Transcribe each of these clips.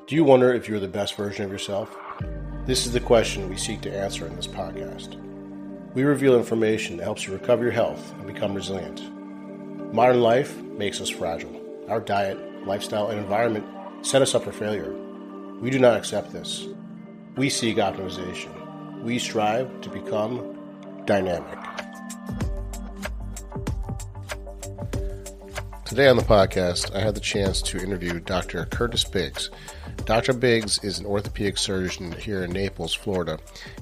Do you wonder if you're the best version of yourself? This is the question we seek to answer in this podcast. We reveal information that helps you recover your health and become resilient. Modern life makes us fragile. Our diet, lifestyle, and environment set us up for failure. We do not accept this. We seek optimization. We strive to become dynamic. Today on the podcast, I had the chance to interview Dr. Kurtis Biggs. Dr. Biggs is an orthopedic surgeon here in Naples, Florida,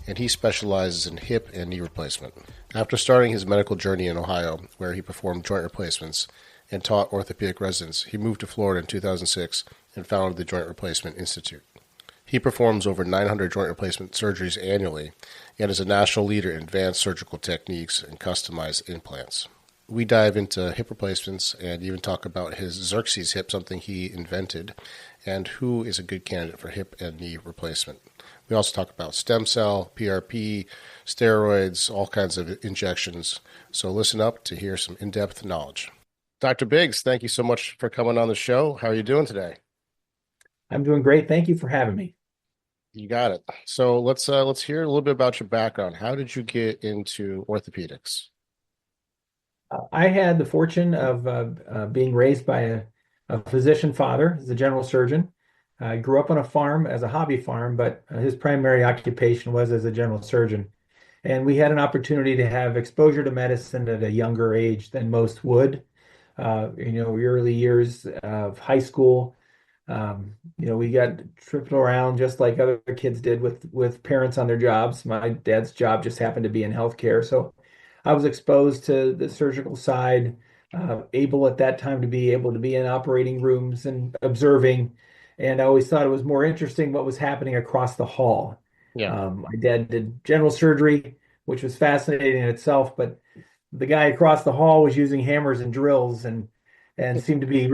and he specializes in hip and knee replacement. After starting his medical journey in Ohio, where he performed joint replacements and taught orthopedic residents, he moved to Florida in 2006 and founded the Joint Replacement Institute. He performs over 900 joint replacement surgeries annually and is a national leader in advanced surgical techniques and customized implants. We dive into hip replacements and even talk about his Xerxes hip, something he invented, and who is a good candidate for hip and knee replacement. We also talk about stem cell, PRP, steroids, all kinds of injections. So listen up to hear some in-depth knowledge. Dr. Biggs, thank you so much for coming on the show. How are you doing today? I'm doing great. Thank you for having me. You got it. So let's hear a little bit about your background. How did you get into orthopedics? I had the fortune of being raised by a physician father, as a general surgeon. I grew up on a farm as a hobby farm, but his primary occupation was as a general surgeon. And we had an opportunity to have exposure to medicine at a younger age than most would. Early years of high school. We got tripped around just like other kids did with parents on their jobs. My dad's job just happened to be in healthcare, so I was exposed to the surgical side, able at that time to be able to be in operating rooms and observing. And I always thought it was more interesting what was happening across the hall. Yeah. My dad did general surgery, which was fascinating in itself, but the guy across the hall was using hammers and drills and seemed to be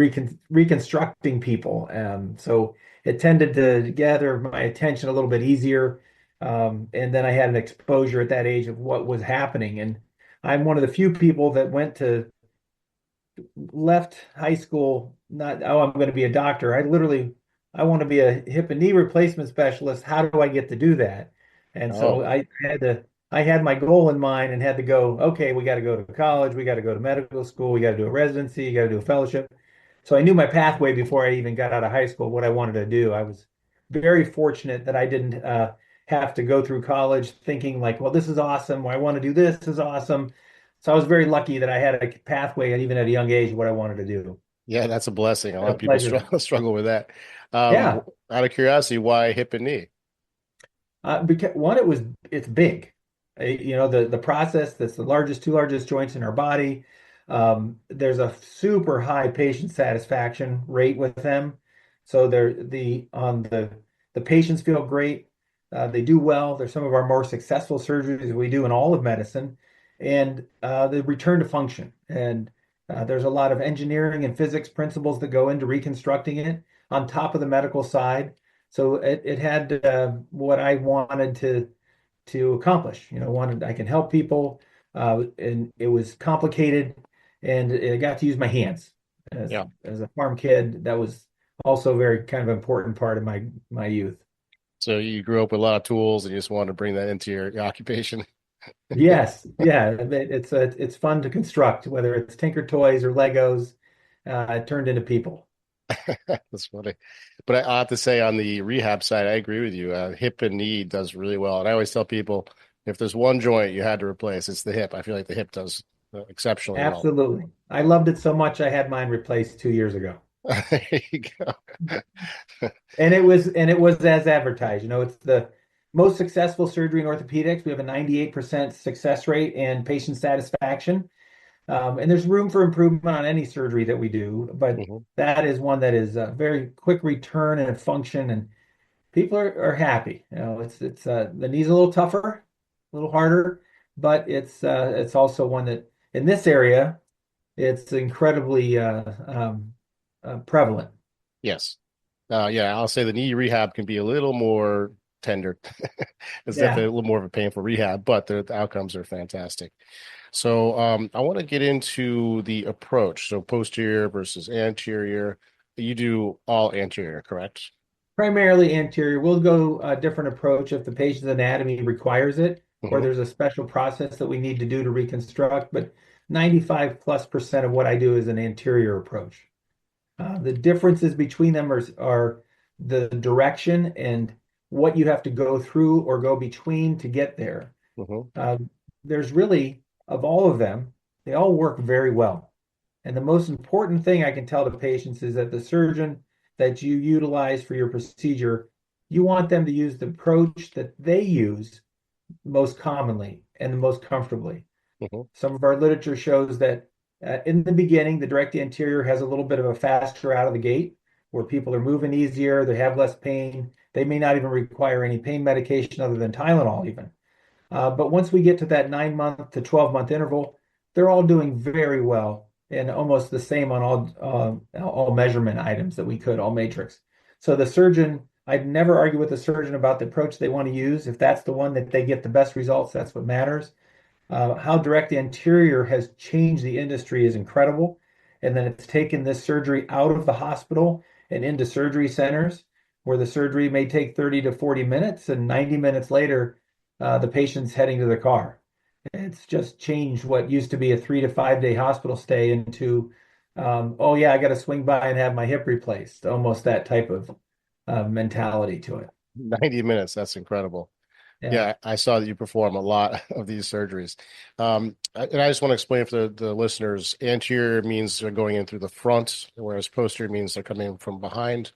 reconstructing people. So it tended to gather my attention a little bit easier. And then I had an exposure at that age of what was happening. And I'm one of the few people that left high school, not, oh, I'm going to be a doctor. I want to be a hip and knee replacement specialist. How do I get to do that? And so Oh, I had my goal in mind and had to go, okay, we got to go to college. We got to go to medical school. We got to do a residency. You got to do a fellowship. So I knew my pathway before I even got out of high school, what I wanted to do. I was very fortunate that I didn't have to go through college thinking like, well, this is awesome. I want to do this is awesome. So I was very lucky that I had a pathway, and even at a young age, what I wanted to do. yeah, that's a blessing. A lot A of people pleasure. struggle with that. Yeah. Out of curiosity, why hip and knee? Because one, it's big. The process that's the two largest joints in our body. There's a super high patient satisfaction rate with them. So the patients feel great. They do well. They're some of our more successful surgeries we do in all of medicine, and the return to function. And there's a lot of engineering and physics principles that go into reconstructing it on top of the medical side. So it had what I wanted to accomplish. Wanted I can help people, and it was complicated, and I got to use my hands Yeah. as a farm kid. That was also very kind of important part of my youth. So you grew up with a lot of tools and you just wanted to bring that into your occupation. Yes, yeah, it's fun to construct, whether it's Tinker Toys or Legos. It turned into people. That's funny. But I have to say, on the rehab side, I agree with you. Hip and knee does really well. And I always tell people, if there's one joint you had to replace, it's the hip. I feel like the hip does exceptionally well. Absolutely. I loved it so much I had mine replaced 2 years ago. There you go. And it was as advertised. It's the most successful surgery in orthopedics. We have a 98% success rate and patient satisfaction. And there's room for improvement on any surgery that we do, but Mhm. that is one that is a very quick return and function, and people are happy. It's the knee's a little tougher, a little harder, but it's also one that in this area it's incredibly prevalent. Yes. Yeah, I'll say the knee rehab can be a little more tender. It's definitely Yeah. a little more of a painful rehab, but the outcomes are fantastic. So I want to get into the approach. So posterior versus anterior. You do all anterior, correct? Primarily anterior. We'll go a different approach if the patient's anatomy requires it, or Hmm. there's a special process that we need to do to reconstruct. But 95+% of what I do is an anterior approach. The differences between them are the direction and what you have to go through or go between to get there. Hmm. Uh, there's really, of all of them, they all work very well. And the most important thing I can tell the patients is that the surgeon that you utilize for your procedure, you want them to use the approach that they use most commonly and the most comfortably. Hmm. Some of our literature shows that in the beginning, the direct anterior has a little bit of a faster out of the gate where people are moving easier, they have less pain. They may not even require any pain medication other than Tylenol, even. But once we get to that 9 month to 12-month interval, they're all doing very well and almost the same on all measurement items that we could, all matrix. So the surgeon, I'd never argue with the surgeon about the approach they want to use. If that's the one that they get the best results, that's what matters. How direct anterior has changed the industry is incredible. And then it's taken this surgery out of the hospital and into surgery centers where the surgery may take 30 to 40 minutes and 90 minutes later, the patient's heading to the car. It's just changed what used to be a 3 to 5 day hospital stay into, oh yeah, I got to swing by and have my hip replaced. Almost that type of mentality to it. 90 minutes. That's incredible. Yeah. Yeah, I saw that you perform a lot of these surgeries. And I just want to explain for the listeners, anterior means they're going in through the front, whereas posterior means they're coming in from behind.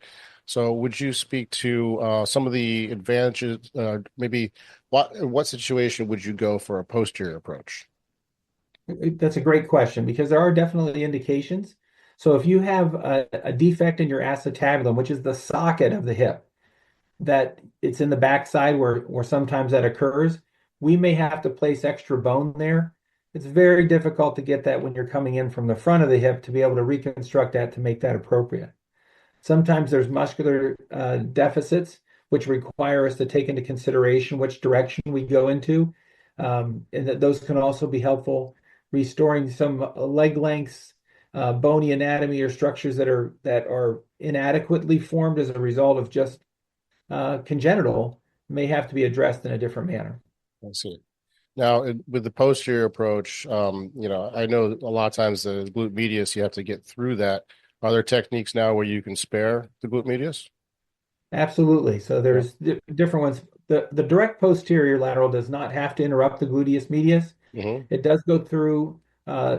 So would you speak to some of the advantages, maybe what situation would you go for a posterior approach? That's a great question because there are definitely indications. So if you have a defect in your acetabulum, which is the socket of the hip, that it's in the backside where sometimes that occurs, we may have to place extra bone there. It's very difficult to get that when you're coming in from the front of the hip to be able to reconstruct that to make that appropriate. Sometimes there's muscular deficits, which require us to take into consideration which direction we go into. And that those can also be helpful restoring some leg lengths, bony anatomy or structures that are inadequately formed as a result of just congenital may have to be addressed in a different manner. I see. Now, with the posterior approach, I know a lot of times the glute medius, you have to get through that. Are there techniques now where you can spare the glute medius? Absolutely. So Yeah. there's different ones. The direct posterior lateral does not have to interrupt the gluteus medius. Hmm. It does go through,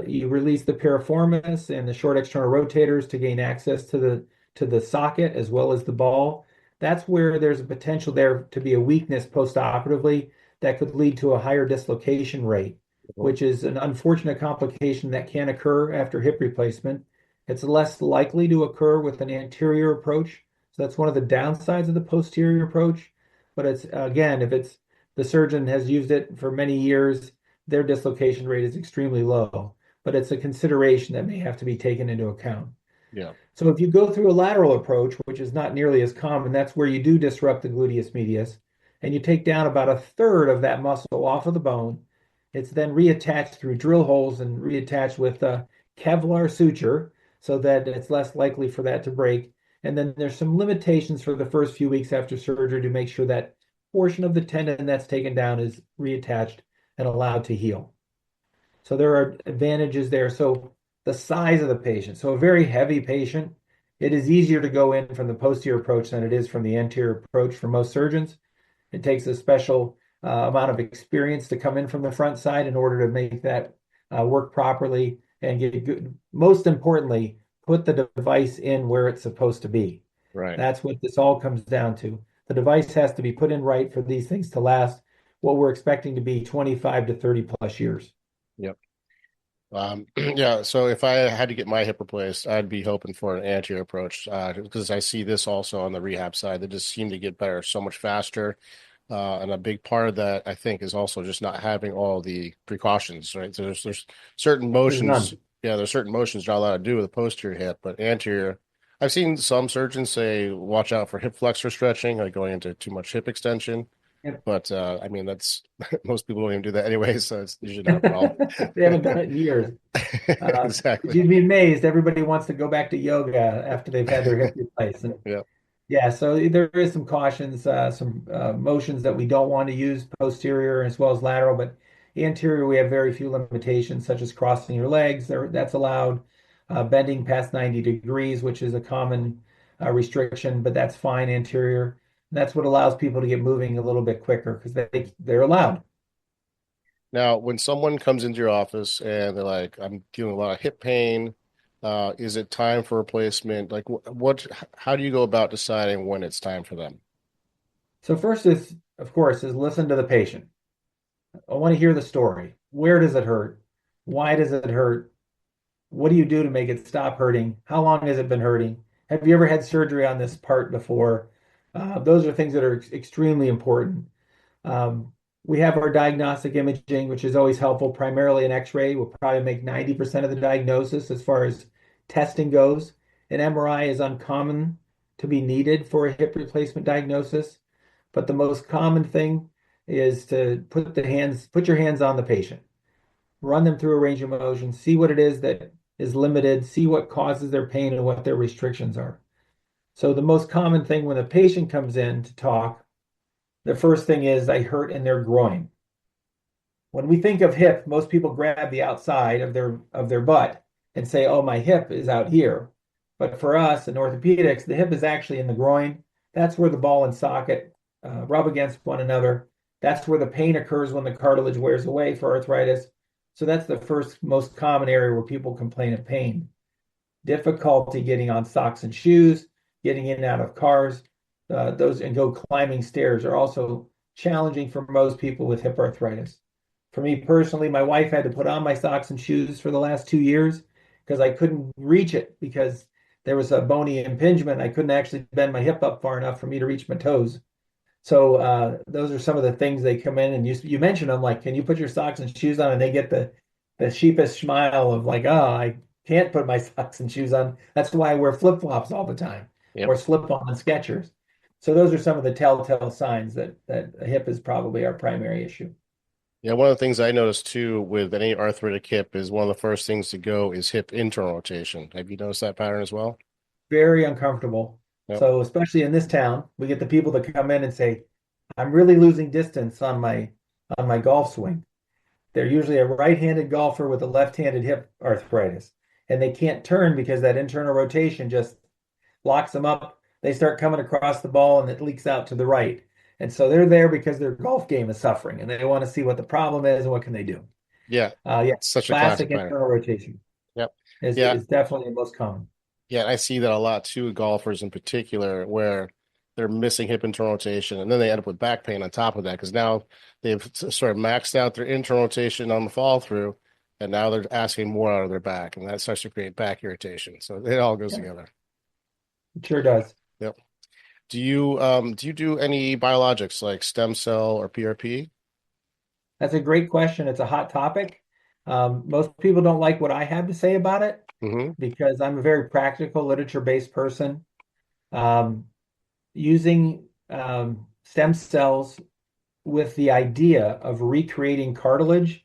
you release the piriformis and the short external rotators to gain access to the socket as well as the ball. That's where there's a potential there to be a weakness postoperatively that could lead to a higher dislocation rate, Hmm. which is an unfortunate complication that can occur after hip replacement. It's less likely to occur with an anterior approach. So that's one of the downsides of the posterior approach. But it's again, if it's the surgeon has used it for many years, their dislocation rate is extremely low, but it's a consideration that may have to be taken into account. Yeah. So if you go through a lateral approach, which is not nearly as common, that's where you do disrupt the gluteus medius, and you take down about a third of that muscle off of the bone. It's then reattached through drill holes and reattached with a Kevlar suture so that it's less likely for that to break. And then there's some limitations for the first few weeks after surgery to make sure that portion of the tendon that's taken down is reattached and allowed to heal. So there are advantages there. So the size of the patient. So a very heavy patient, it is easier to go in from the posterior approach than it is from the anterior approach for most surgeons. It takes a special amount of experience to come in from the front side in order to make that work properly and get good. Most importantly, put the device in where it's supposed to be. Right. That's what this all comes down to. The device has to be put in right for these things to last what we're expecting to be 25 to 30 plus years. Yep. Yeah. So if I had to get my hip replaced, I'd be hoping for an anterior approach because I see this also on the rehab side. They just seem to get better so much faster. And a big part of that, I think, is also just not having all the precautions, right? So there's certain There's motions, none. yeah, there's certain motions you're not allowed to do with a posterior hip, but anterior, I've seen some surgeons say, watch out for hip flexor stretching, like going into too much hip extension. Yep. But I mean, that's most people don't even do that anyway, so it's usually not a problem. They haven't done it in years. Exactly. You'd be amazed. Everybody wants to go back to yoga after they've had their hip replaced. And Yeah. Yeah, so there is some cautions, some motions that we don't want to use posterior as well as lateral, but anterior we have very few limitations, such as crossing your legs. That's allowed. Bending past 90 degrees, which is a common restriction, but that's fine anterior. That's what allows people to get moving a little bit quicker because they're allowed. Now, when someone comes into your office and they're like, I'm feeling a lot of hip pain, is it time for replacement? Like, how do you go about deciding when it's time for them? So first is, of course, is listen to the patient. I want to hear the story. Where does it hurt? Why does it hurt? What do you do to make it stop hurting? How long has it been hurting? Have you ever had surgery on this part before? Those are things that are extremely important. Um, we have our diagnostic imaging, which is always helpful, primarily an X-ray. Will probably make 90% of the diagnosis as far as testing goes. An MRI is uncommon to be needed for a hip replacement diagnosis, but the most common thing is to put your hands on the patient, run them through a range of motion, see what it is that is limited, see what causes their pain and what their restrictions are. So the most common thing when a patient comes in to talk, the first thing is I hurt in their groin. When we think of hip, most people grab the outside of their butt and say, "Oh, my hip is out here." But for us in orthopedics, the hip is actually in the groin. That's where the ball and socket rub against one another. That's where the pain occurs when the cartilage wears away for arthritis. So that's the first most common area where people complain of pain. Difficulty getting on socks and shoes, getting in and out of cars, those and go climbing stairs are also challenging for most people with hip arthritis. For me personally, my wife had to put on my socks and shoes for the last 2 years because I couldn't reach it because there was a bony impingement. I couldn't actually bend my hip up far enough for me to reach my toes. So those are some of the things they come in and you mentioned them like, can you put your socks and shoes on? And they get the sheepish smile of like, oh, I can't put my socks and shoes on. That's why I wear flip-flops all the time Yep. or slip-on Skechers. So those are some of the telltale signs that a hip is probably our primary issue. Yeah, one of the things I noticed too with any arthritic hip is one of the first things to go is hip internal rotation. Have you noticed that pattern as well? Very uncomfortable. Yep. So especially in this town, we get the people that come in and say, I'm really losing distance on my golf swing. They're usually a right-handed golfer with a left-handed hip arthritis, and they can't turn because that internal rotation just locks them up. They start coming across the ball and it leaks out to the right. And so they're there because their golf game is suffering and they want to see what the problem is and what can they do. Yeah. Yeah, It's such a classic classic pattern. internal rotation Yep. is, Yeah. is definitely the most common. Yeah, I see that a lot too, with golfers in particular, where they're missing hip internal rotation, and then they end up with back pain on top of that because now they've sort of maxed out their internal rotation on the fall through, and now they're asking more out of their back, and that starts to create back irritation. So it all goes Yeah, together. it sure does. Yep. Do you do any biologics like stem cell or PRP? That's a great question. It's a hot topic. Most people don't like what I have to say about it Mm-hmm. because I'm a very practical, literature-based person. Um, Using stem cells with the idea of recreating cartilage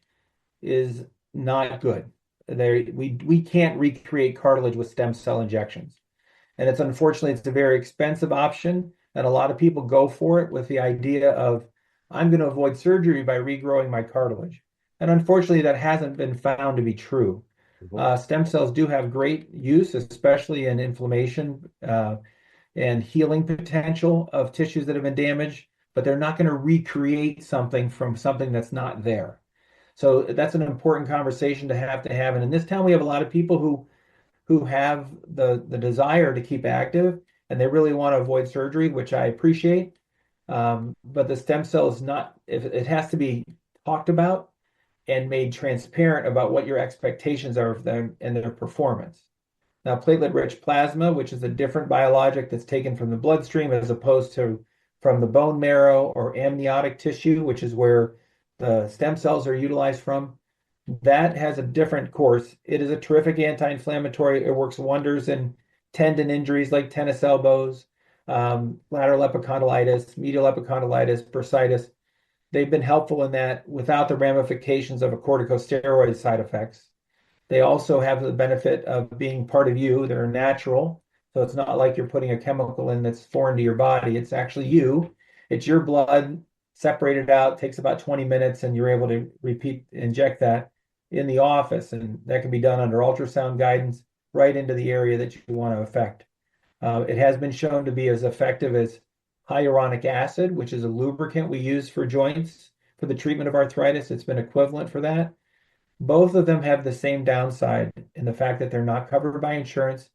is not good. We can't recreate cartilage with stem cell injections. And it's a very expensive option. And a lot of people go for it with the idea of, I'm going to avoid surgery by regrowing my cartilage. And unfortunately, that hasn't been found to be true. Mm-hmm. Stem cells do have great use, especially in inflammation and healing potential of tissues that have been damaged, but they're not going to recreate something from something that's not there. So that's an important conversation to have. And in this town, we have a lot of people who have the desire to keep active and they really want to avoid surgery, which I appreciate. But the stem cell is not, if it has to be talked about and made transparent about what your expectations are of them and their performance. Now, platelet-rich plasma, which is a different biologic that's taken from the bloodstream as opposed to from the bone marrow or amniotic tissue, which is where the stem cells are utilized from, that has a different course. It is a terrific anti-inflammatory. It works wonders in tendon injuries like tennis elbows, lateral epicondylitis, medial epicondylitis, bursitis. They've been helpful in that without the ramifications of a corticosteroid side effects. They also have the benefit of being part of you. They're natural. So it's not like you're putting a chemical in that's foreign to your body. It's actually you. It's your blood separated out, takes about 20 minutes, and you're able to inject that in the office. And that can be done under ultrasound guidance right into the area that you want to affect. It has been shown to be as effective as hyaluronic acid, which is a lubricant we use for joints for the treatment of arthritis. It's been equivalent for that. Both of them have the same downside in the fact that they're not covered by insurance,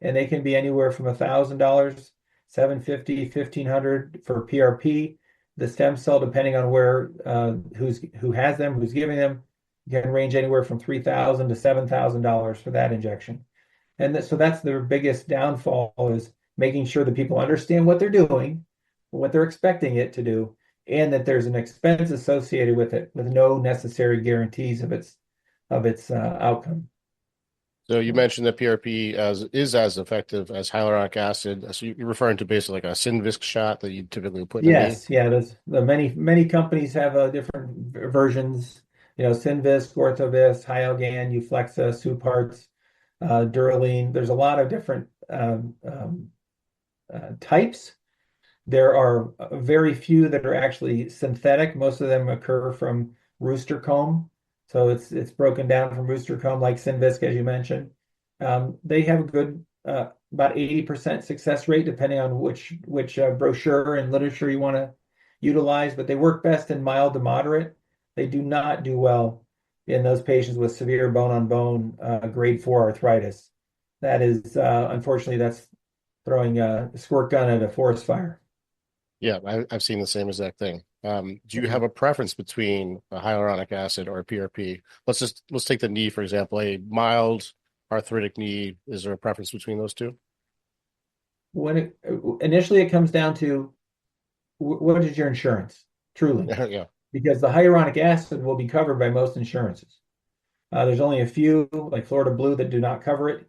and they can be anywhere from $1,000, $750, $1,500 for PRP. The stem cell, depending on where who has them, who's giving them, can range anywhere from $3,000 to $7,000 for that injection. And so that's their biggest downfall, is making sure that people understand what they're doing, what they're expecting it to do, and that there's an expense associated with it, with no necessary guarantees of its outcome. So you mentioned that PRP is as effective as hyaluronic acid. So you're referring to basically like a Synvisc shot that you typically put in a knee? Yes, yeah. There's many companies have different versions. Synvisc, Orthovisc, Hyalgan, Euflexa, Supartz, Duralene. There's a lot of different types. There are very few that are actually synthetic. Most of them occur from rooster comb. So it's broken down from rooster comb, like Synvisc, as you mentioned. They have a good about 80% success rate, depending on which brochure and literature you want to utilize. But they work best in mild to moderate. They do not do well in those patients with severe bone-on-bone grade 4 arthritis. That is, unfortunately, that's throwing a squirt gun at a forest fire. Yeah, I've seen the same exact thing. Do you have a preference between a hyaluronic acid or a PRP? Let's take the knee, for example, a mild arthritic knee. Is there a preference between those two? Initially it comes down to what is your insurance, truly, Yeah. because the hyaluronic acid will be covered by most insurances. There's only a few, like Florida Blue, that do not cover it.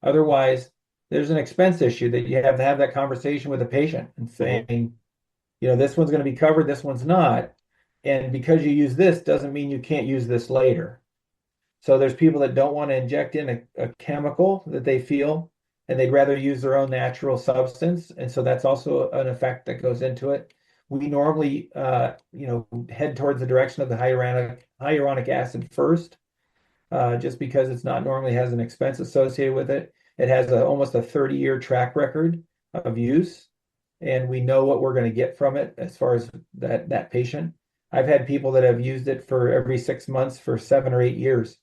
Otherwise, there's an expense issue that you have to have that conversation with the patient and Mhm. saying, this one's going to be covered, this one's not. And because you use this doesn't mean you can't use this later. So there's people that don't want to inject in a chemical that they feel, and they'd rather use their own natural substance. And so that's also an effect that goes into it. We normally, head towards the direction of the hyaluronic acid first, just because it's not normally has an expense associated with it. It has almost a 30-year track record of use, and we know what we're going to get from it as far as that patient. I've had people that have used it for every 6 months for 7 or 8 years,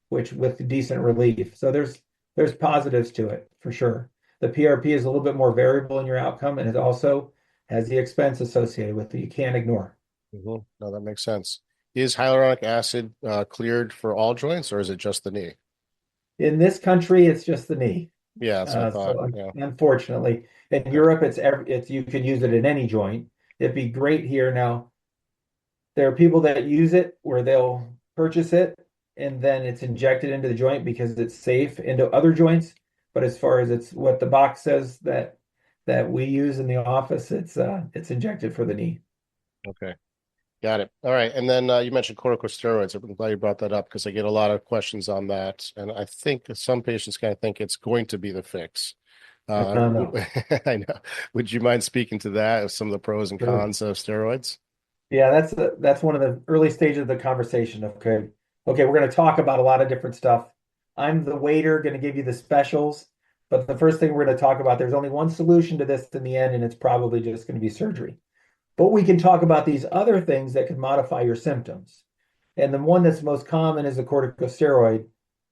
which with decent relief. So there's positives to it for sure. The PRP is a little bit more variable in your outcome, and it also has the expense associated with it you can't ignore. No, that makes sense. Is hyaluronic acid cleared for all joints, or is it just the knee? In this country, it's just the knee. Yeah, that's what I thought. So Yeah. unfortunately, in Okay. Europe, it's you can use it in any joint. It'd be great here now. There are people that use it where they'll purchase it and then it's injected into the joint because it's safe into other joints. But as far as it's what the box says that we use in the office, it's injected for the knee. Okay. Got it. All right. And then you mentioned corticosteroids. I'm glad you brought that up because I get a lot of questions on that. And I think some patients kind of think it's going to be the fix. No. I know. Would you mind speaking to that, some of the pros and Sure. cons of steroids? Yeah, that's one of the early stages of the conversation. Okay, we're going to talk about a lot of different stuff. I'm the waiter, going to give you the specials, but the first thing we're going to talk about, there's only one solution to this in the end, and it's probably just going to be surgery. But we can talk about these other things that can modify your symptoms. And the one that's most common is a corticosteroid.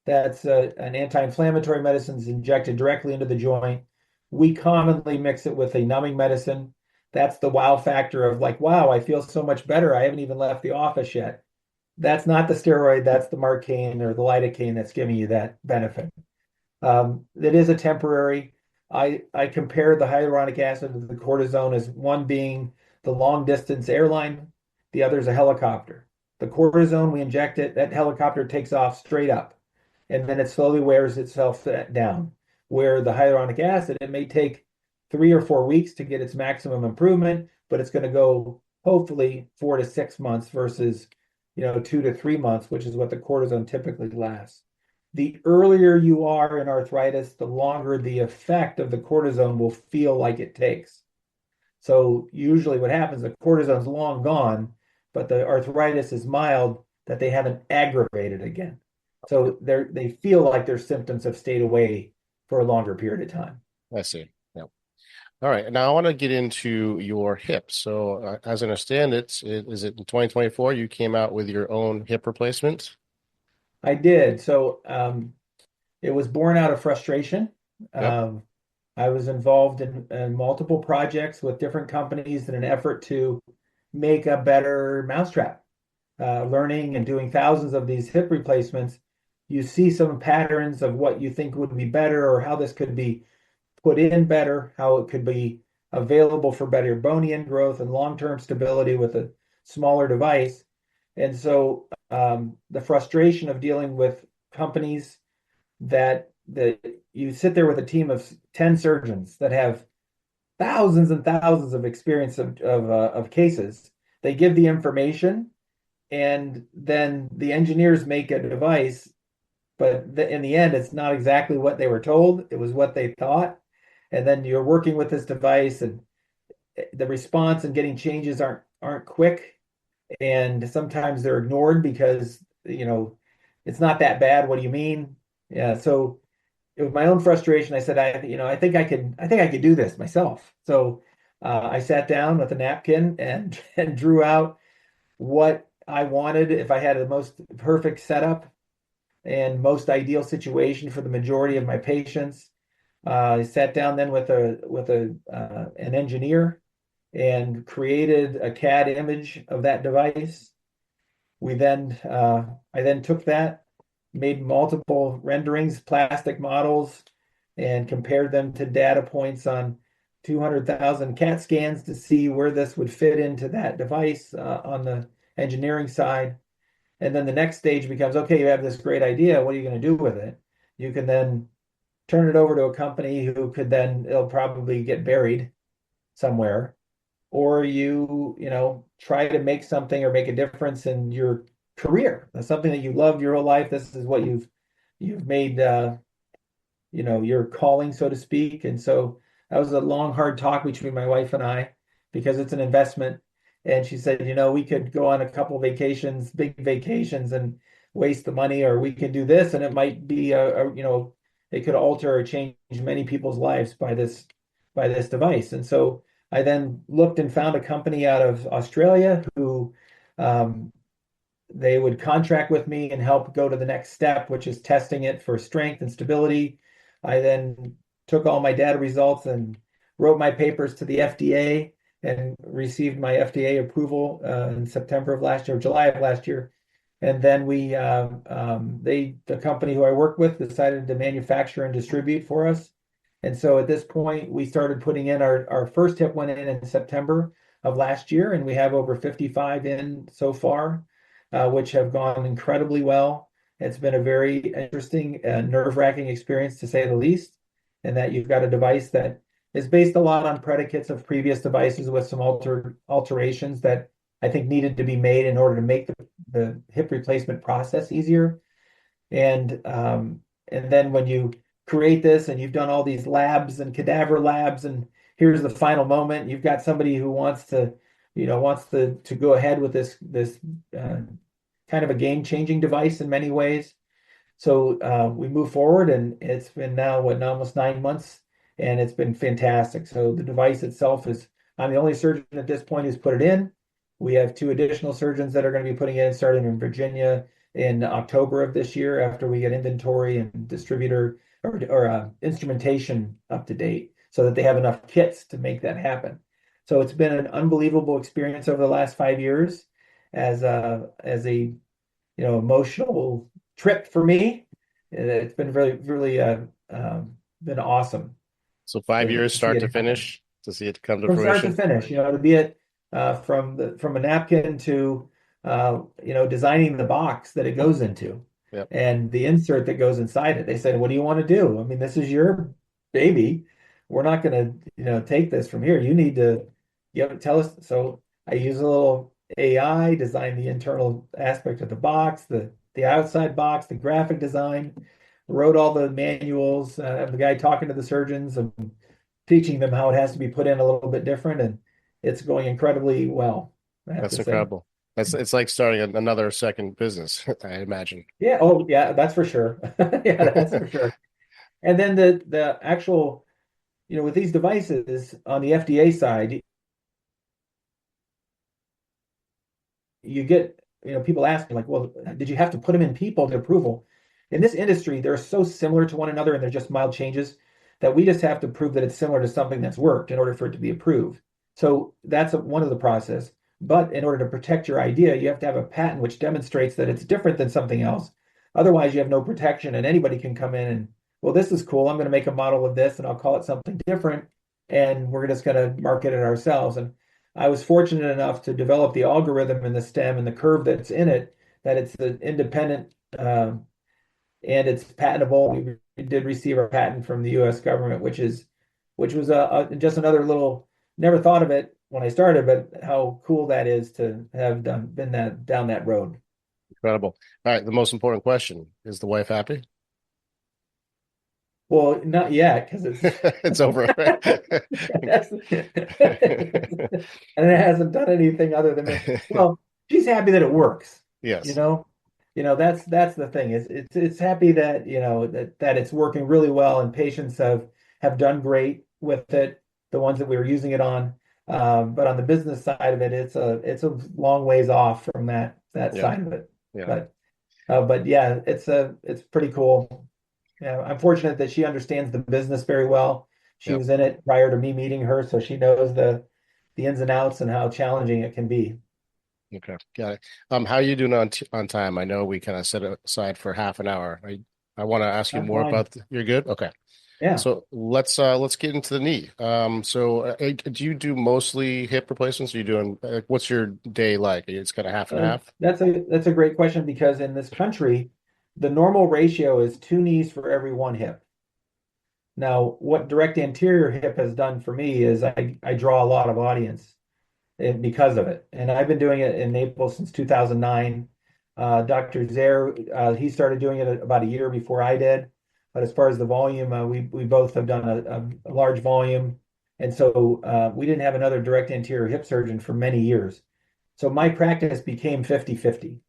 That's an anti-inflammatory medicine that's injected directly into the joint. We commonly mix it with a numbing medicine. That's the wow factor of like, wow, I feel so much better. I haven't even left the office yet. That's not the steroid. That's the Marcaine or the lidocaine that's giving you that benefit. It is a temporary. I compare the hyaluronic acid to the cortisone as one being the long distance airline, the other is a helicopter. The cortisone, we inject it, that helicopter takes off straight up, and then it slowly wears itself down. Where the hyaluronic acid, it may take 3 or 4 weeks to get its maximum improvement, but it's going to go hopefully 4 to 6 months versus 2 to 3 months, which is what the cortisone typically lasts. the earlier you are in arthritis, the longer the effect of the cortisone will feel like it takes. So usually what happens, the cortisone's long gone, but the arthritis is mild that they haven't aggravated again. So they feel like their symptoms have stayed away for a longer period of time. I see. Yeah. All right. Now I want to get into your hip. So, as I understand it, is it in 2024 you came out with your own hip replacement? I did. So it was born out of frustration. Yep. Um, I was involved in multiple projects with different companies in an effort to make a better mousetrap. Learning and doing thousands of these hip replacements, you see some patterns of what you think would be better or how this could be put in better, how it could be available for better bony growth and long-term stability with a smaller device. And so the frustration of dealing with companies that you sit there with a team of 10 surgeons that have thousands and thousands of experience of cases. They give the information, and then the engineers make a device, but in the end, it's not exactly what they were told. It was what they thought. And then you're working with this device, and the response and getting changes aren't quick, and sometimes they're ignored because it's not that bad. What do you mean? Yeah, so it was my own frustration. I said, I think I could do this myself. So I sat down with a napkin and and drew out what I wanted if I had the most perfect setup and most ideal situation for the majority of my patients. I sat down then with a an engineer and created a CAD image of that device. I then took that, made multiple renderings, plastic models, and compared them to data points on 200,000 CAT scans to see where this would fit into that device on the engineering side. And then the next stage becomes, okay, you have this great idea. What are you going to do with it? You can then turn it over to a company who could then, it'll probably get buried somewhere, or try to make something or make a difference in your career. That's something that you love your whole life. This is what you've made your calling, so to speak. And so that was a long, hard talk between my wife and I because it's an investment. And she said, we could go on a couple vacations, big vacations, and waste the money, or we could do this, and it might be it could alter or change many people's lives by this device. And so I then looked and found a company out of Australia who um, they would contract with me and help go to the next step, which is testing it for strength and stability. I then took all my data results and wrote my papers to the FDA and received my FDA approval in September of last year, July of last year. And then the company who I work with decided to manufacture and distribute for us. And so at this point, we started putting in our first hip went in September of last year, and we have over 55 in so far, which have gone incredibly well. It's been a very interesting and nerve-wracking experience, to say the least, and that you've got a device that is based a lot on predicates of previous devices with some alterations that I think needed to be made in order to make the hip replacement process easier. And then when you create this and you've done all these labs and cadaver labs, and here's the final moment, you've got somebody who wants to go ahead with this kind of a game-changing device in many ways. So we move forward, and it's been now almost 9 months, and it's been fantastic. So the device itself I'm the only surgeon at this point who's put it in. We have two additional surgeons that are going to be putting it in, starting in Virginia in October of this year after we get inventory and distributor or instrumentation up to date so that they have enough kits to make that happen. So it's been an unbelievable experience over the last 5 years as a emotional trip for me. It's been really, really been awesome So 5 years, to see start it to happen finish, to see it come to from start to fruition. finish. To be it from a napkin to designing the box that it goes into Yep. and the insert that goes inside it. They said, "What do you want to do? I mean, this is your baby. We're not going to take this from here. You need to tell us." So I use a little AI, design the internal aspect of the box, the outside box, the graphic design. wrote all the manuals, the guy talking to the surgeons and teaching them how it has to be put in a little bit different, and it's going incredibly well, I have That's to say. incredible. It's like starting another second business, I imagine. Yeah, oh yeah, that's for sure. Yeah, that's for sure. And then the actual, with these devices on the FDA side, you get, people asking like, well, did you have to put them in people to approval? In this industry, they're so similar to one another and they're just mild changes that we just have to prove that it's similar to something that's worked in order for it to be approved. So that's one of the process. But in order to protect your idea, you have to have a patent which demonstrates that it's different than something else. Otherwise, you have no protection and anybody can come in and, well, this is cool. I'm going to make a model of this and I'll call it something different. And we're just going to market it ourselves. And I was fortunate enough to develop the algorithm and the stem and the curve that's in it, that it's the independent and it's patentable. We did receive our patent from the U.S. government, which was just another little. Never thought of it when I started, but how cool that is to have been down that road. Incredible. All right, the most important question, is the wife happy? Well, not yet because it's It's over, right? and it hasn't done anything other than well, she's happy that it works. You Yes. know, that's the thing is it's happy that that it's working really well and patients have done great with it, the ones that we were using it on. But on the business side of it, it's a long ways off from that Yeah. side of it. Yeah. But yeah, it's pretty cool. Yeah, I'm fortunate that she understands the business very well. She Yeah. was in it prior to me meeting her, so she knows the ins and outs and how challenging it can be. Okay. Got it. How are you doing on time? I know we kind of set it aside for half an hour. I want to ask you I'm more fine. about you're good? Okay. Yeah. So let's get into the knee. Do you do mostly hip replacements? Are you doing what's your day like? It's kind of half and half. That's a great question because in this country, the normal ratio is two knees for every one hip. Now, what direct anterior hip has done for me is I draw a lot of audience because of it. And I've been doing it in Naples since 2009. Dr. Zaire, he started doing it about a year before I did. But as far as the volume, we both have done a large volume. And so we didn't have another direct anterior hip surgeon for many years. So my practice became 50-50.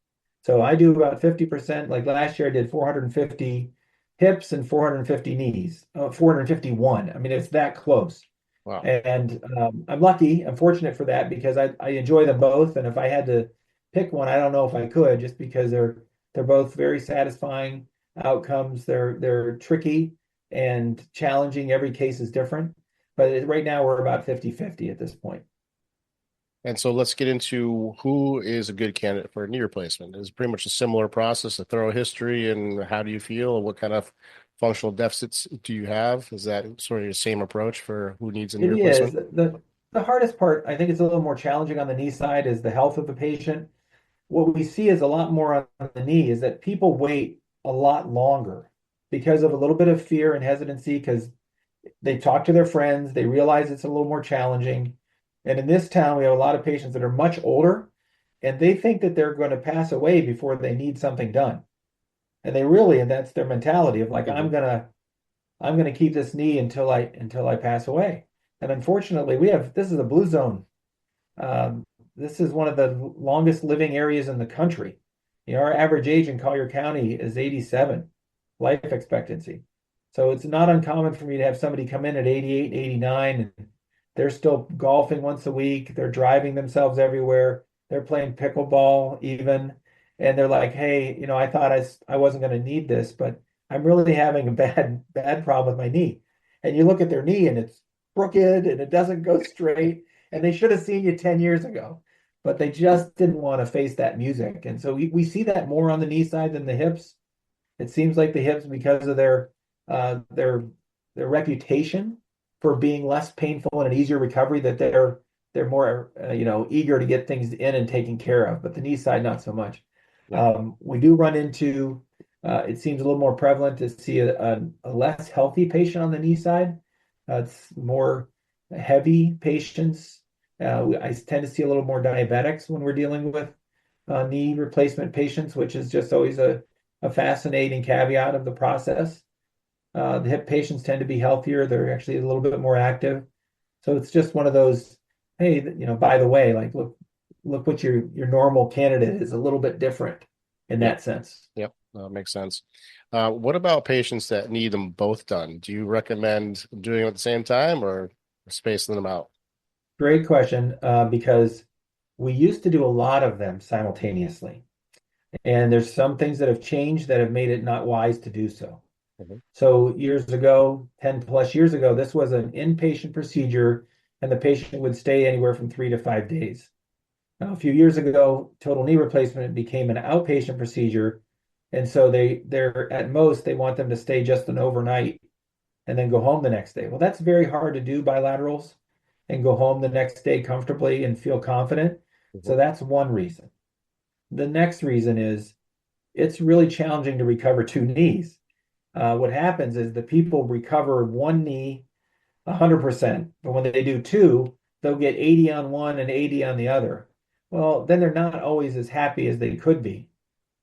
So I do about 50%. Like last year, I did 450 hips and 450 knees, 451. I mean, it's that close. Wow. And I'm lucky, I'm fortunate for that because I enjoy them both. And if I had to pick one, I don't know if I could, just because they're both very satisfying outcomes. They're tricky and challenging. Every case is different. But right now we're about 50-50 at this point. And so let's get into who is a good candidate for a knee replacement. It's pretty much a similar process, a thorough history, and how do you feel? What kind of functional deficits do you have? Is that sort of the same approach for who needs a knee It is. replacement? The hardest part, I think it's a little more challenging on the knee side, is the health of the patient. What we see is a lot more on the knee is that people wait a lot longer because of a little bit of fear and hesitancy because they talk to their friends, they realize it's a little more challenging. And in this town, we have a lot of patients that are much older and they think that they're going to pass away before they need something done. And that's their mentality of like, Hmm. I'm gonna keep this knee until I pass away. And unfortunately, this is a blue zone. This is one of the longest living areas in the country. Our average age in Collier County is 87 life expectancy. So it's not uncommon for me to have somebody come in at 88, 89, and they're still golfing once a week. They're driving themselves everywhere. They're playing pickleball even. And they're like, hey, I thought I wasn't going to need this, but I'm really having a bad problem with my knee. And you look at their knee and it's crooked and it doesn't go straight. And they should have seen you 10 years ago, but they just didn't want to face that music. And so we see that more on the knee side than the hips. It seems like the hips, because of uh, their their reputation for being less painful and an easier recovery, that they're more eager to get things in and taken care of. But the knee side, not so much. Yeah. We do run into. It seems a little more prevalent to see a less healthy patient on the knee side. It's more heavy patients. I tend to see a little more diabetics when we're dealing with knee replacement patients, which is just always a fascinating caveat of the process. The hip patients tend to be healthier. They're actually a little bit more active. So it's just one of those, hey, by the way, like look what your normal candidate is a little bit different in Yep. that sense. Yep. Makes sense. What about patients that need them both done? Do you recommend doing them at the same time or spacing them out? Great question, because we used to do a lot of them simultaneously. And there's some things that have changed that have made it not wise to do so. Mhm. So years ago, 10 plus years ago, this was an inpatient procedure, and the patient would stay anywhere from 3 to 5 days. Now, a few years ago, total knee replacement became an outpatient procedure, and so they're at most they want them to stay just an overnight and then go home the next day. Well, that's very hard to do bilaterals and go home the next day comfortably and feel confident. So Mhm. that's one reason. The next reason is it's really challenging to recover two knees. What happens is the people recover one knee 100%, but when they do two, they'll get 80 on one and 80 on the other. Well, then they're not always as happy as they could be.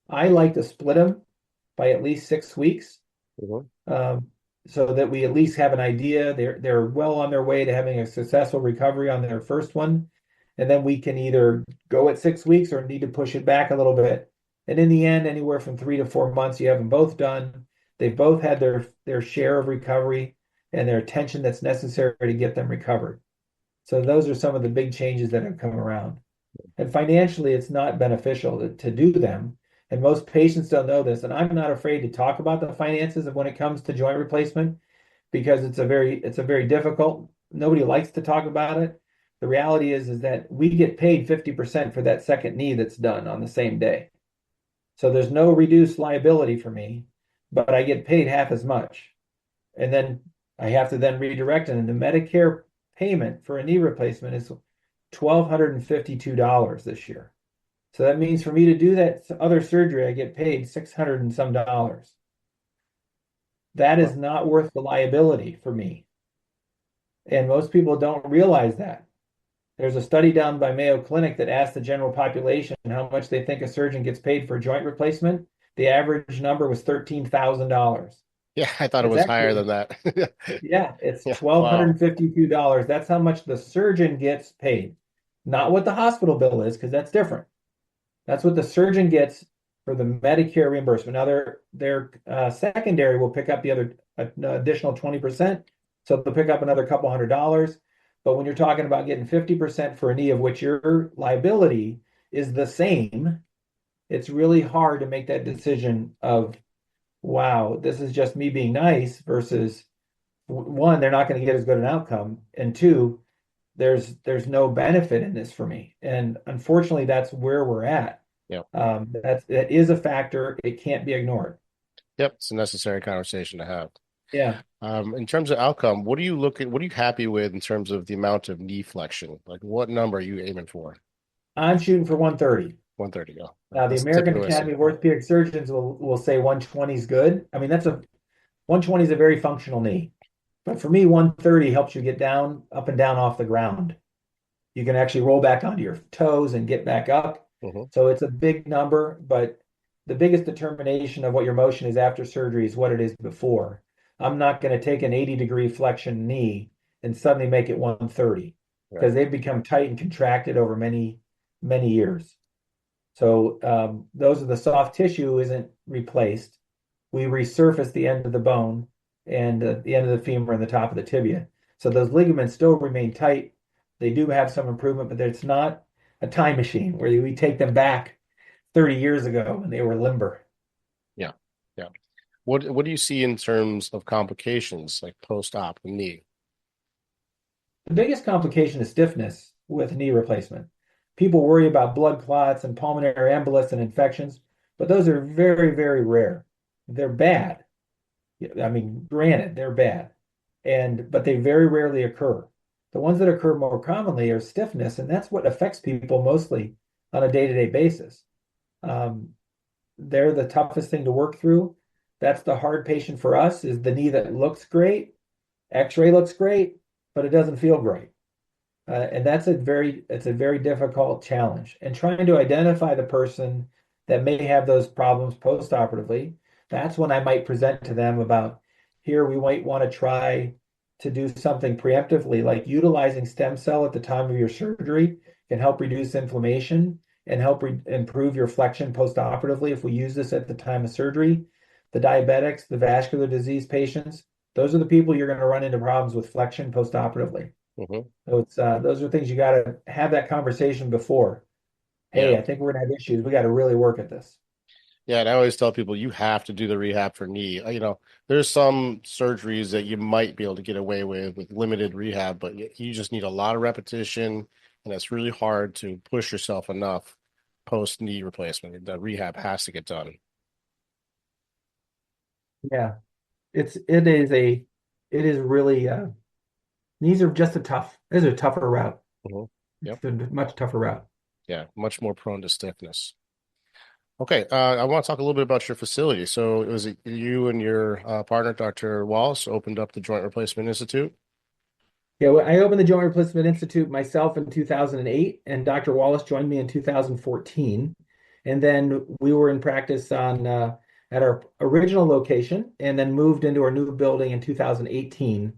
I like to split them by at least 6 weeks, Mhm. um, so that we at least have an idea. They're well on their way to having a successful recovery on their first one, and then we can either go at 6 weeks or need to push it back a little bit. And in the end, anywhere from 3 to 4 months, you have them both done. They've both had their share of recovery and their attention that's necessary to get them recovered. So those are some of the big changes that have come around. And financially, it's not beneficial to do them. And most patients don't know this. And I'm not afraid to talk about the finances of when it comes to joint replacement because it's a very difficult. Nobody likes to talk about it. The reality is that we get paid 50% for that second knee that's done on the same day. So there's no reduced liability for me, but I get paid half as much. And then I have to then redirect it. And the Medicare payment for a knee replacement is $1,252 this year. So that means for me to do that other surgery, I get paid 600 and some dollars. That is Well, not worth the liability for me. And most people don't realize that. There's a study done by Mayo Clinic that asked the general population how much they think a surgeon gets paid for a joint replacement. The average number was $13,000. yeah, I thought it It's was higher actually than that. Yeah, it's Yeah. Wow. $1,252. That's how much the surgeon gets paid. Not what the hospital bill is, because that's different. That's what the surgeon gets for the Medicare reimbursement. Now their secondary will pick up the other additional 20%. So they'll pick up another couple $100. But when you're talking about getting 50% for a knee of which your liability is the same, it's really hard to make that decision of, wow, this is just me being nice versus one, they're not going to get as good an outcome, and two, there's no benefit in this for me. And unfortunately, that's where we're at. Yep. That is a factor. It can't be ignored. Yep. It's a necessary conversation to have. Yeah, In terms of outcome, what are you happy with in terms of the amount of knee flexion? Like what number are you aiming for? I'm shooting for 130. 130 go. Now, the That's American typically what I see. Academy of Orthopedic Surgeons will say 120 is good. I mean, that's a 120 is a very functional knee. But for me, 130 helps you get down, up and down off the ground. You can actually roll back onto your toes and get back up. Hmm. So it's a big number, but the biggest determination of what your motion is after surgery is what it is before. I'm not going to take an 80-degree flexion knee and suddenly make it 130 Right. because they've become tight and contracted over many, many years. So those are the soft tissue isn't replaced. We resurface the end of the bone and the end of the femur and the top of the tibia. So those ligaments still remain tight. They do have some improvement, but it's not a time machine where we take them back 30 years ago when they were limber. Yeah. Yeah. What do you see in terms of complications like post-op and knee? The biggest complication is stiffness with knee replacement. People worry about blood clots and pulmonary embolus and infections, but those are very, very rare. They're bad. I mean, granted, they're bad, but they very rarely occur. The ones that occur more commonly are stiffness, and that's what affects people mostly on a day-to-day basis. Um, they're the toughest thing to work through. That's the hard patient for us, is the knee that looks great, X-ray looks great, but it doesn't feel great. And it's a very difficult challenge. And trying to identify the person that may have those problems post-operatively, that's when I might present to them about here we might want to try to do something preemptively, like utilizing stem cell at the time of your surgery can help reduce inflammation and help improve your flexion post-operatively if we use this at the time of surgery. The diabetics, the vascular disease patients, those are the people you're going to run into problems with flexion post-operatively. Hmm. So it's those are things you got to have that conversation before. Yeah. Hey, I think we're gonna have issues. We got to really work at this. Yeah, and I always tell people you have to do the rehab for knee. There's some surgeries that you might be able to get away with limited rehab, but you just need a lot of repetition, and it's really hard to push yourself enough post knee replacement. The rehab has to get done. Yeah, it is really these are just a tough. This is a tougher route. Hmm. Yep. It's a much tougher route. Yeah, much more prone to stiffness. Okay, I want to talk a little bit about your facility. So, was it you and your partner, Dr. Wallace, opened up the Joint Replacement Institute? Yeah, well, I opened the Joint Replacement Institute myself in 2008, and Dr. Wallace joined me in 2014. And then we were in practice on at our original location, and then moved into our new building in 2018,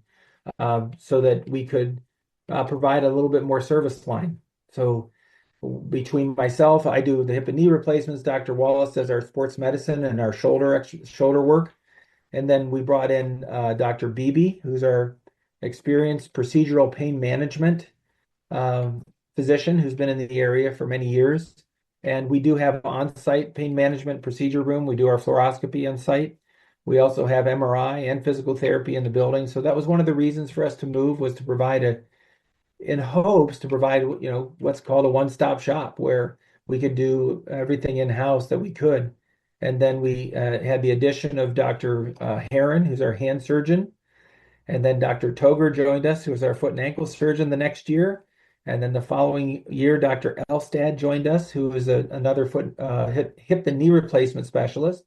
so that we could provide a little bit more service line. So between myself, I do the hip and knee replacements. Dr. Wallace does our sports medicine and our shoulder work. And then we brought in Dr. Beebe, who's our experienced procedural pain management um, physician who's been in the area for many years. And we do have on-site pain management procedure room. We do our fluoroscopy on site. We also have MRI and physical therapy in the building. So that was one of the reasons for us to move, was to provide in hopes to provide, what's called a one-stop shop where we could do everything in-house that we could. And then we had the addition of Dr. Heron, who's our hand surgeon. And then Dr. Toger joined us, who was our foot and ankle surgeon the next year. And then the following year, Dr. Elstad joined us, who is another foot, hip and knee replacement specialist.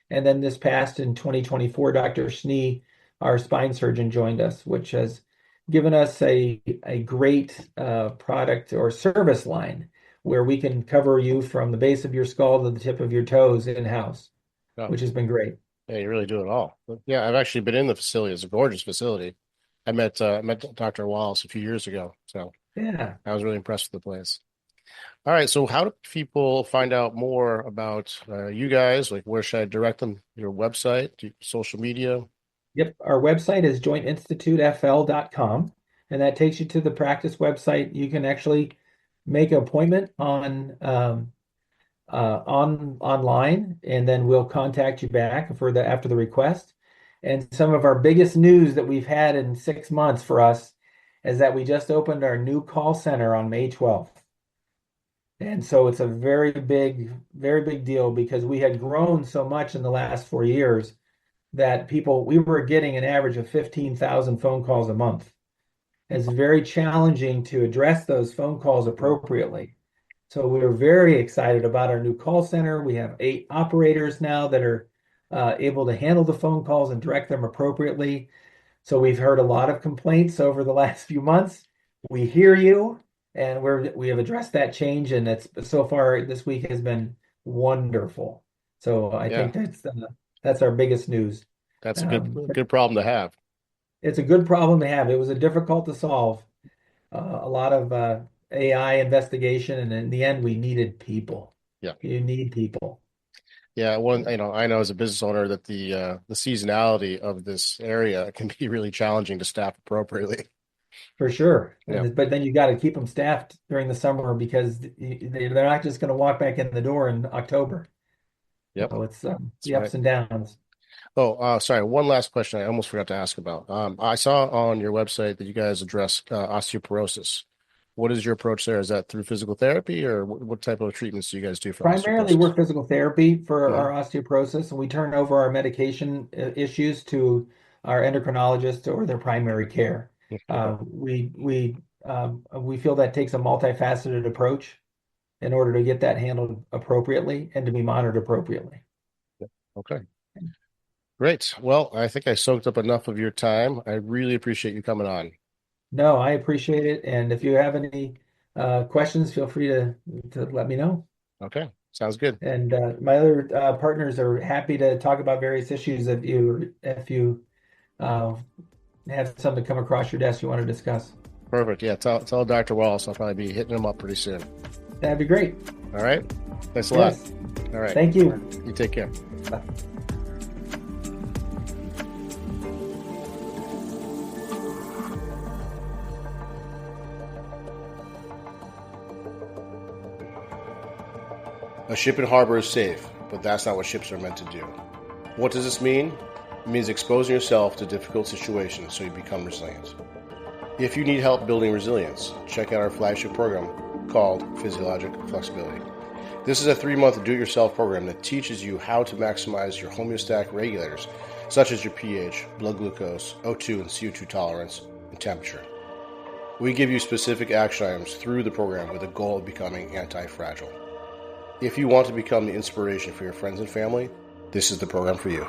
And then this past in 2024, Dr. Schnee, our spine surgeon, joined us, which has given us a great product or service line where we can cover you from the base of your skull to the tip of your toes in-house, Oh, which has been great. yeah, you really do it all. But yeah, I've actually been in the facility. It's a gorgeous facility. I met Dr. Wallace a few years ago, so Yeah. I was really impressed with the place. All right, so how do people find out more about you guys? Like, where should I direct them? Your website, social media? Yep. Our website is jointinstitutefl.com, and that takes you to the practice website. You can actually make an appointment online, and then we'll contact you back for the after the request. And some of our biggest news that we've had in 6 months for us is that we just opened our new call center on May 12th. And so it's a very big deal because we had grown so much in the last 4 years that we were getting an average of 15,000 phone calls a month. It's very challenging to address those phone calls appropriately. So we are very excited about our new call center. We have 8 operators now that are able to handle the phone calls and direct them appropriately. So we've heard a lot of complaints over the last few months. We hear you, and we have addressed that change, and it's so far this week has been wonderful. So I Yeah, think that's our biggest news. that's a But good problem to have. it's a good problem to have. It was a difficult to solve. A lot of AI investigation, and in the end, we needed people. Yeah. You need people Yeah, I know as a business owner that the seasonality of this area can be really challenging to staff appropriately. for sure. Yeah. But then you got to keep them staffed during the summer because they're not just going to walk back in the door in October. Yep. So it's That's the right. ups and downs. Oh, sorry. One last question I almost forgot to ask about. I saw on your website that you guys address osteoporosis. What is your approach there? Is that through physical therapy, or what type of treatments do you guys do for Primarily, osteoporosis? we're physical therapy for Hmm. our osteoporosis, and we turn over our medication issues to our endocrinologist or their primary care. Okay. We feel that takes a multifaceted approach in order to get that handled appropriately and to be monitored appropriately. Okay. Great. Well, I think I soaked up enough of your time. I really appreciate you coming on. No, I appreciate it, and if you have any questions, feel free to let me know. Okay. Sounds good. And my other partners are happy to talk about various issues if you uh, have something come across your desk you want to discuss. Perfect. Yeah, tell Dr. Wallace I'll probably be hitting him up pretty soon. That'd be great. All right. Thanks a lot. Yes. All right. Thank you. You take care. Bye. A ship in harbor is safe, but that's not what ships are meant to do. What does this mean? It means exposing yourself to difficult situations so you become resilient. If you need help building resilience, check out our flagship program called Physiologic Flexibility. This is a 3-month do-it-yourself program that teaches you how to maximize your homeostatic regulators, such as your pH, blood glucose, O2 and CO2 tolerance, and temperature. We give you specific action items through the program with the goal of becoming anti-fragile. If you want to become the inspiration for your friends and family, this is the program for you.